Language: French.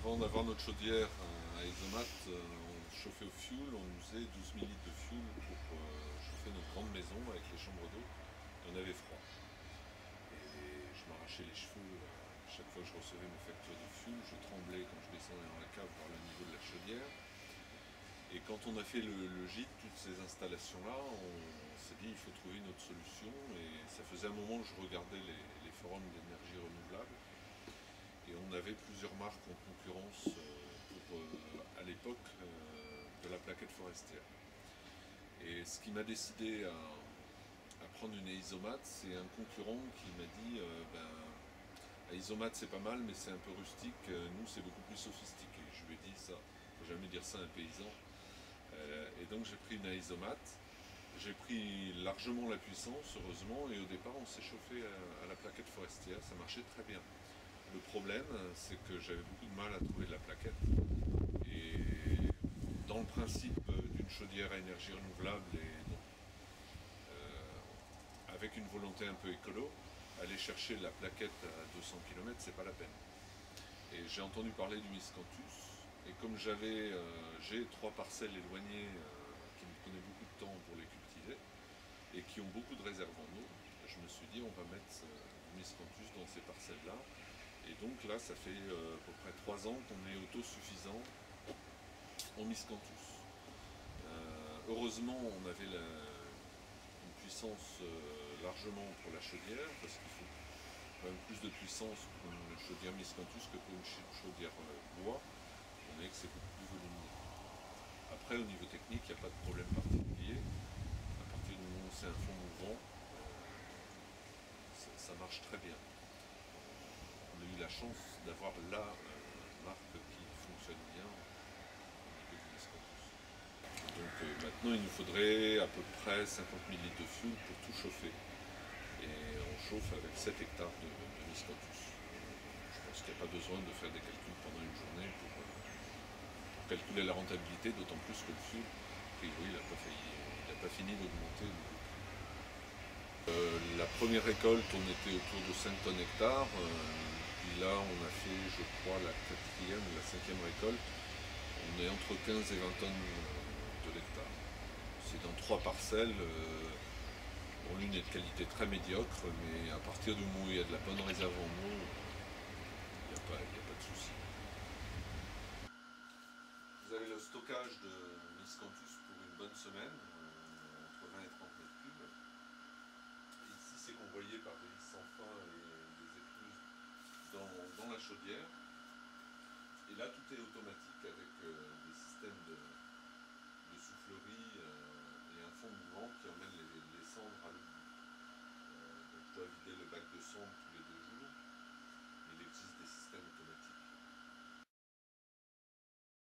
Avant d'avoir notre chaudière à isomates, on chauffait au fioul, on usait 12 000 litres de fioul pour chauffer notre grande maison avec les chambres d'eau. Et on avait froid. Et je m'arrachais les cheveux chaque fois que je recevais mes factures de fioul. Je tremblais quand je descendais dans la cave voir le niveau de la chaudière. Et quand on a fait le gîte, toutes ces installations-là, on s'est dit il faut trouver une autre solution. Et ça faisait un moment que je regardais les forums d'énergie renouvelable. Et on avait plusieurs marques en concurrence pour, à l'époque, de la plaquette forestière. Et ce qui m'a décidé à prendre une isomate, c'est un concurrent qui m'a dit la isomate c'est pas mal, mais c'est un peu rustique, nous c'est beaucoup plus sophistiqué. Je lui ai dit ça, faut jamais dire ça à un paysan. Et donc j'ai pris une isomate. J'ai pris largement la puissance, heureusement, et au départ on s'est chauffé à la plaquette forestière, ça marchait très bien. Le problème, c'est que j'avais beaucoup de mal à trouver de la plaquette. Et dans le principe d'une chaudière à énergie renouvelable et avec une volonté un peu écolo, aller chercher de la plaquette à 200 km, c'est pas la peine. Et j'ai entendu parler du miscanthus, et comme j'ai 3 parcelles éloignées qui me prenaient beaucoup de temps pour les cultiver, et qui ont beaucoup de réserves en eau, je me suis dit on va mettre du miscanthus dans ces parcelles-là. Et donc là, ça fait à peu près 3 ans qu'on est autosuffisant en miscanthus. Heureusement, on avait une puissance largement pour la chaudière, parce qu'il faut quand même plus de puissance pour une chaudière miscanthus que pour une chaudière bois. On est que c'est beaucoup plus volumineux. Après, au niveau technique, il n'y a pas de problème particulier. À partir du moment où c'est un fond mouvant, ça marche très bien. On a eu la chance d'avoir la marque qui fonctionne bien au niveau du miscanthus. Donc maintenant il nous faudrait à peu près 50 000 litres de fioul pour tout chauffer. Et on chauffe avec 7 hectares de miscanthus. Je pense qu'il n'y a pas besoin de faire des calculs pendant une journée pour calculer la rentabilité, d'autant plus que le fioul, a priori, il n'a pas fini d'augmenter. La première récolte, on était autour de 5 tonnes hectares. Puis là, on a fait, je crois, la 4e ou la 5e récolte. On est entre 15 et 20 tonnes de l'hectare. C'est dans 3 parcelles, dont l'une est de qualité très médiocre, mais à partir du moment où il y a de la bonne réserve en eau, il n'y a pas de souci. Vous avez le stockage de miscanthus pour une bonne semaine, entre 20 et 30 mètres cubes. Ici, c'est convoyé par des vis sans fin et des écluses dans la chaudière. Et là, tout est automatique avec des systèmes de soufflerie et un fond mouvant qui emmène les cendres à l'eau. Donc, je dois vider le bac de cendres tous les 2